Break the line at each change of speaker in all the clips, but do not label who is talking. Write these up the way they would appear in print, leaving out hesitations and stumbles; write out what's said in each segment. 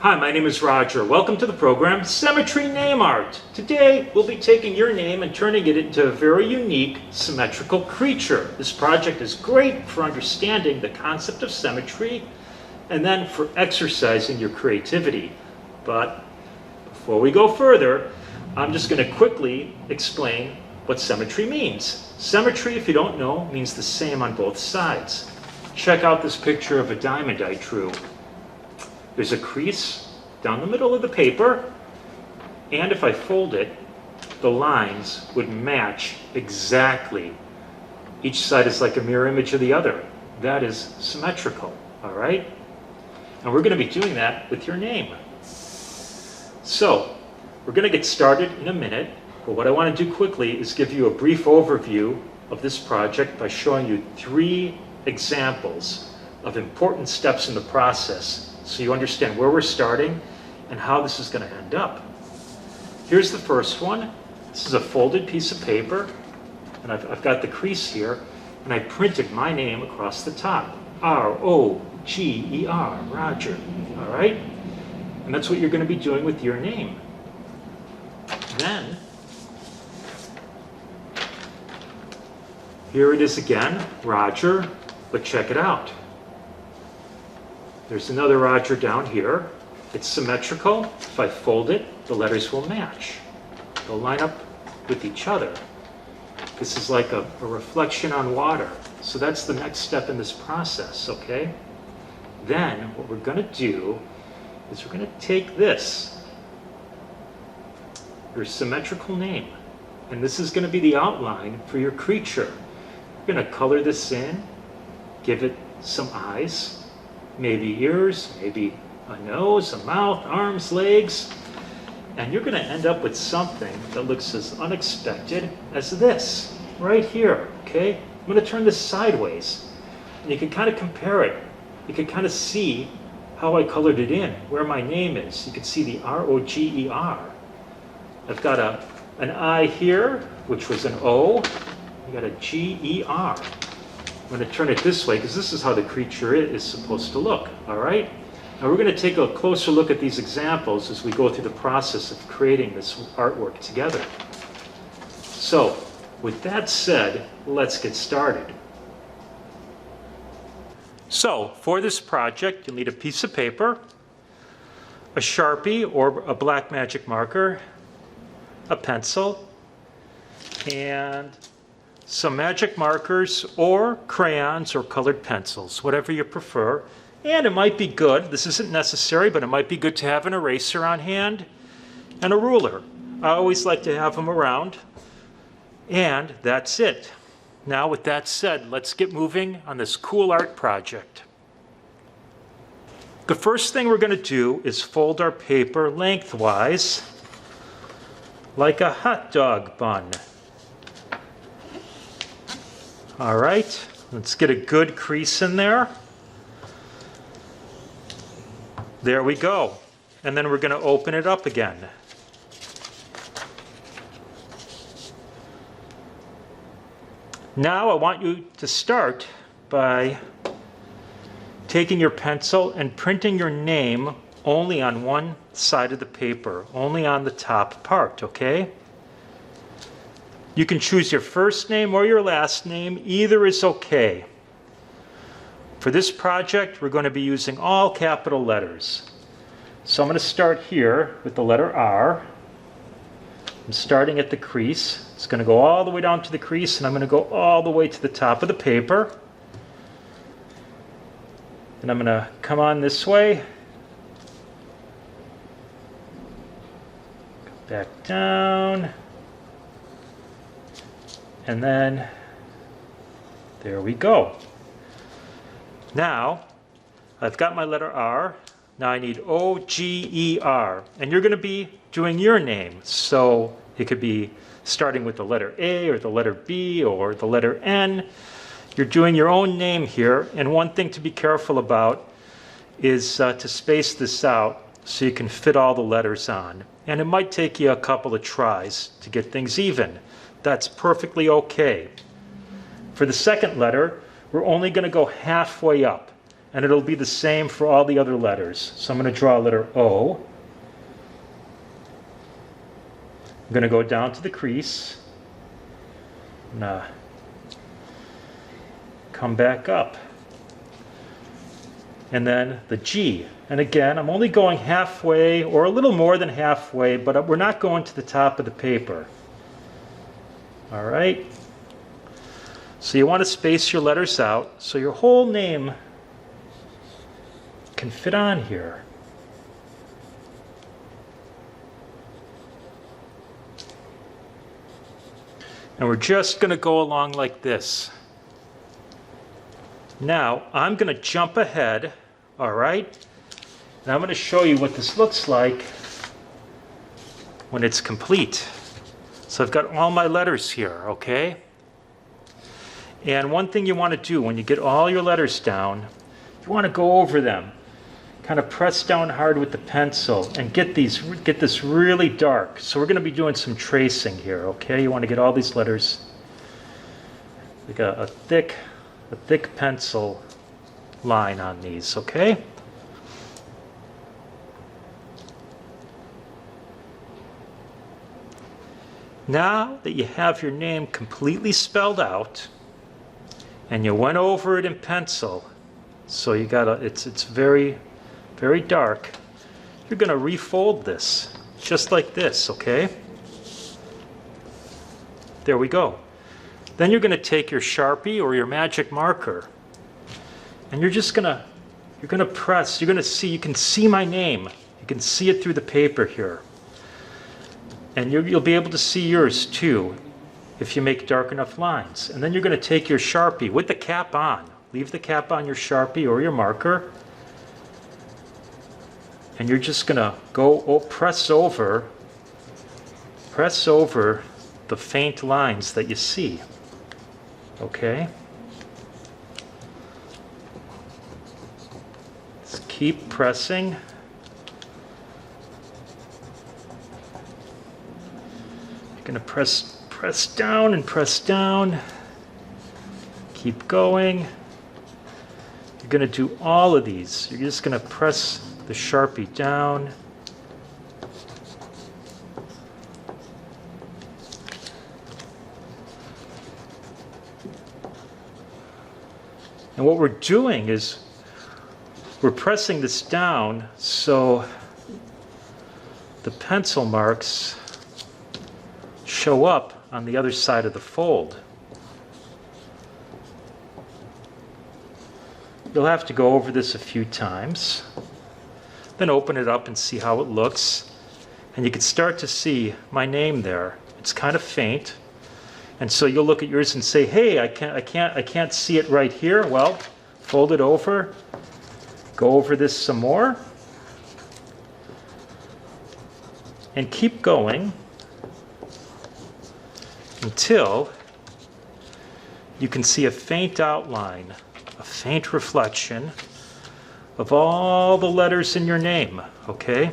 Hi, my name is Roger. Welcome to the program Symmetry Name Art. Today we'll be taking your name and turning it into a very unique symmetrical creature. This project is great for understanding the concept of symmetry and then for exercising your creativity. But before we go further, I'm just going to quickly explain what symmetry means. Symmetry, if you don't know, means the same on both sides. Check out this picture of a diamond I drew. There's a crease down the middle of the paper, and if I fold it, the lines would match exactly. Each side is like a mirror image of the other. That is symmetrical, all right? And we're going to be doing that with your name. So, we're going to get started in a minute, but what I want to do quickly is give you a brief overview of this project by showing you 3 examples of important steps in the process so you understand where we're starting and how this is going to end up. Here's the first one. This is a folded piece of paper, and I've got the crease here, and I printed my name across the top. R-O-G-E-R, Roger, all right? And that's what you're going to be doing with your name. Then, here it is again, Roger, but check it out. There's another Roger down here. It's symmetrical. If I fold it, the letters will match. They'll line up with each other. This is like a reflection on water. So that's the next step in this process, okay? Then what we're going to do is we're going to take this, your symmetrical name, and this is going to be the outline for your creature. You're going to color this in, give it some eyes, maybe ears, maybe a nose, a mouth, arms, legs, and you're going to end up with something that looks as unexpected as this, right here, okay? I'm going to turn this sideways, and you can kind of compare it. You can kind of see how I colored it in, where my name is. You can see the R-O-G-E-R. I've got an I here, which was an O. You got a G-E-R. I'm going to turn it this way because this is how the creature is supposed to look, all right? Now we're going to take a closer look at these examples as we go through the process of creating this artwork together. So, with that said, let's get started. So, for this project, you'll need a piece of paper, a Sharpie or a black magic marker, a pencil, and some magic markers or crayons or colored pencils, whatever you prefer. And it might be good, this isn't necessary, but it might be good to have an eraser on hand and a ruler. I always like to have them around. And that's it. Now with that said, let's get moving on this cool art project. The first thing we're going to do is fold our paper lengthwise like a hot dog bun. All right, let's get a good crease in there. There we go. And then we're going to open it up again. Now I want you to start by taking your pencil and printing your name only on one side of the paper, only on the top part, okay? You can choose your first name or your last name. Either is okay. For this project, we're going to be using all capital letters. So I'm going to start here with the letter R. I'm starting at the crease. It's going to go all the way down to the crease, and I'm going to go all the way to the top of the paper. And I'm going to come on this way. Back down. And then, there we go. Now, I've got my letter R. Now I need O-G-E-R. And you're going to be doing your name. So it could be starting with the letter A or the letter B or the letter N. You're doing your own name here. And one thing to be careful about is to space this out so you can fit all the letters on. And it might take you a couple of tries to get things even. That's perfectly okay. For the second letter, we're only going to go halfway up. and it'll be the same for all the other letters. So I'm going to draw a letter O. I'm going to go down to the crease. And, come back up. And then the G. And again, I'm only going halfway or a little more than halfway, but we're not going to the top of the paper. All right. So you want to space your letters out so your whole name can fit on here. And we're just going to go along like this. Now, I'm going to jump ahead, all right? And I'm going to show you what this looks like when it's complete. So I've got all my letters here, okay? And one thing you want to do when you get all your letters down, you want to go over them. Kind of press down hard with the pencil and get this really dark. So we're going to be doing some tracing here, okay? You want to get all these letters like a thick pencil line on these, okay? Now that you have your name completely spelled out and you went over it in pencil, so you got it's very dark, you're going to refold this just like this, okay? There we go. Then you're going to take your Sharpie or your magic marker and you're going to press, you can see my name. You can see it through the paper here. And you'll be able to see yours too if you make dark enough lines. And then you're going to take your Sharpie with the cap on. Leave the cap on your Sharpie or your marker. And you're just going to press over the faint lines that you see. Okay? Just keep pressing. You're going to press down and press down. Keep going. You're going to do all of these. You're just going to press the Sharpie down. And what we're doing is we're pressing this down so the pencil marks show up on the other side of the fold. You'll have to go over this a few times. Then open it up and see how it looks. And you can start to see my name there. It's kind of faint. And so you'll look at yours and say, hey, I can't see it right here. Well, fold it over. Go over this some more. And keep going until you can see a faint outline, a faint reflection of all the letters in your name, okay?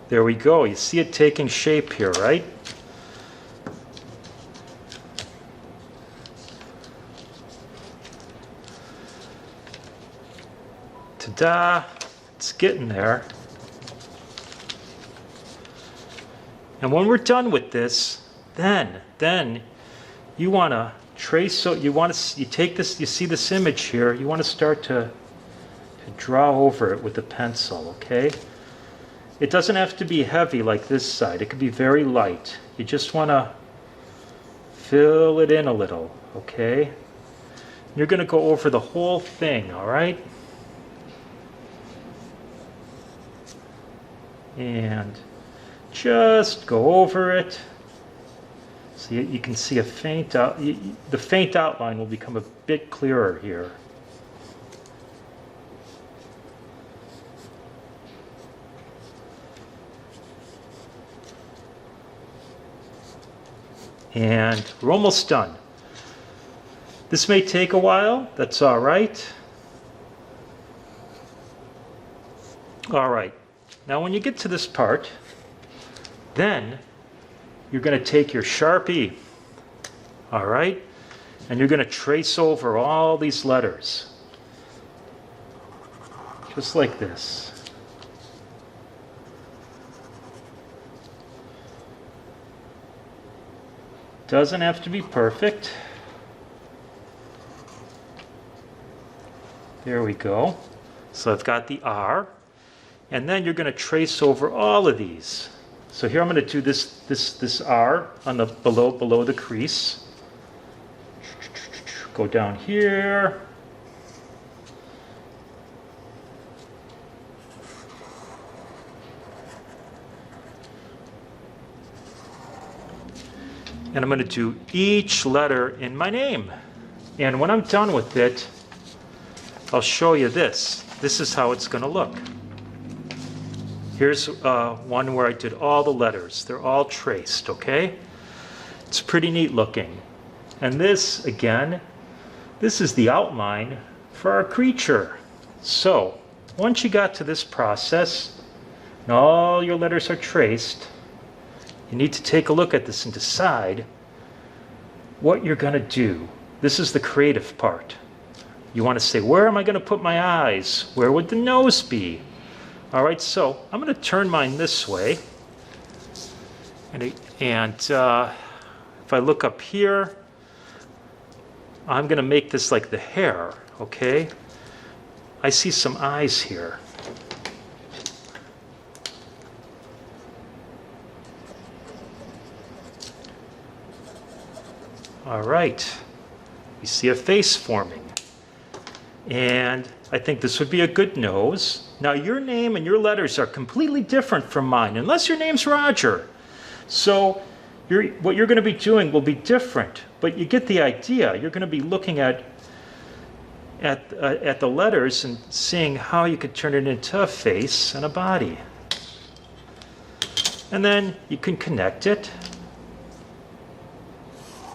There we go. You see it taking shape here, right? Ta-da! It's getting there. And when we're done with this, then you want to trace. So you take this. You see this image here. You want to start to draw over it with a pencil. Okay. It doesn't have to be heavy like this side. It could be very light. You just want to fill it in a little. Okay. You're going to go over the whole thing. All right. And just go over it. So you can see a faint the faint outline will become a bit clearer here. And we're almost done. This may take a while. That's all right. All right. Now when you get to this part, then you're going to take your Sharpie, all right? And you're going to trace over all these letters. Just like this. Doesn't have to be perfect. There we go. So I've got the R. And then you're going to trace over all of these. So here I'm going to do this R on the below the crease. Go down here. And I'm going to do each letter in my name. And when I'm done with it, I'll show you this. This is how it's going to look. Here's one where I did all the letters. They're all traced, okay? It's pretty neat looking. And this, again, this is the outline for our creature. So, once you got to this process, and all your letters are traced, you need to take a look at this and decide what you're going to do. This is the creative part. You want to say, where am I going to put my eyes? Where would the nose be? All right, so I'm going to turn mine this way. And if I look up here, I'm going to make this like the hair, okay? I see some eyes here. All right, you see a face forming. And I think this would be a good nose. Now your name and your letters are completely different from mine, unless your name's Roger. So what you're going to be doing will be different, but you get the idea. You're going to be looking at the letters and seeing how you could turn it into a face and a body. And then you can connect it.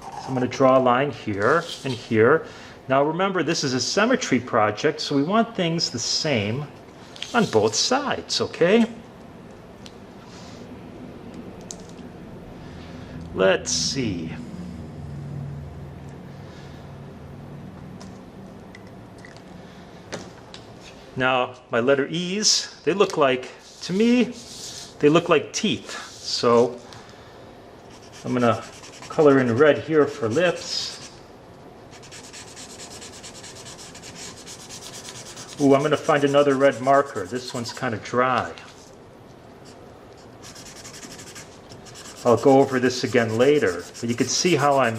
So I'm going to draw a line here and here. Now remember, this is a symmetry project, so we want things the same on both sides, okay? Let's see. Now, my letter E's, they look like, to me, they look like teeth. So I'm going to color in red here for lips. Ooh, I'm going to find another red marker. This one's kind of dry. I'll go over this again later. But you can see how I'm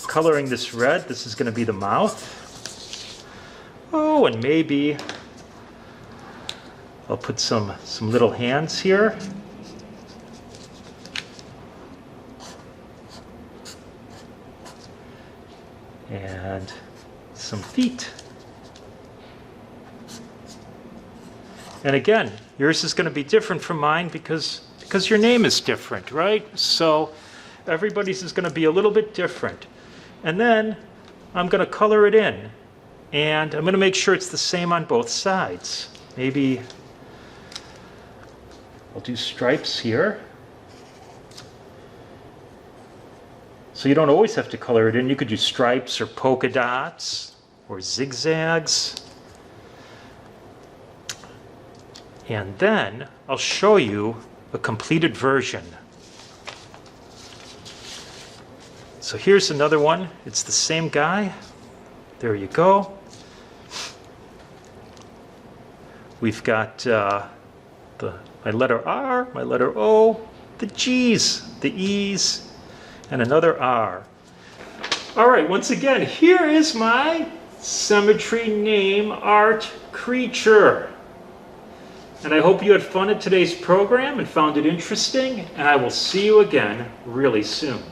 coloring this red. This is going to be the mouth. Oh, and maybe I'll put some little hands here. And some feet. And again, yours is going to be different from mine because your name is different, right? So everybody's is going to be a little bit different. And then I'm going to color it in. And I'm going to make sure it's the same on both sides. Maybe I'll do stripes here. So you don't always have to color it in. You could do stripes or polka dots or zigzags. And then I'll show you a completed version. So here's another one. It's the same guy. There you go. We've got my letter R, my letter O, the G's, the E's, and another R. All right, once again, here is my Symmetry Name Art creature. And I hope you had fun at today's program and found it interesting, and I will see you again really soon.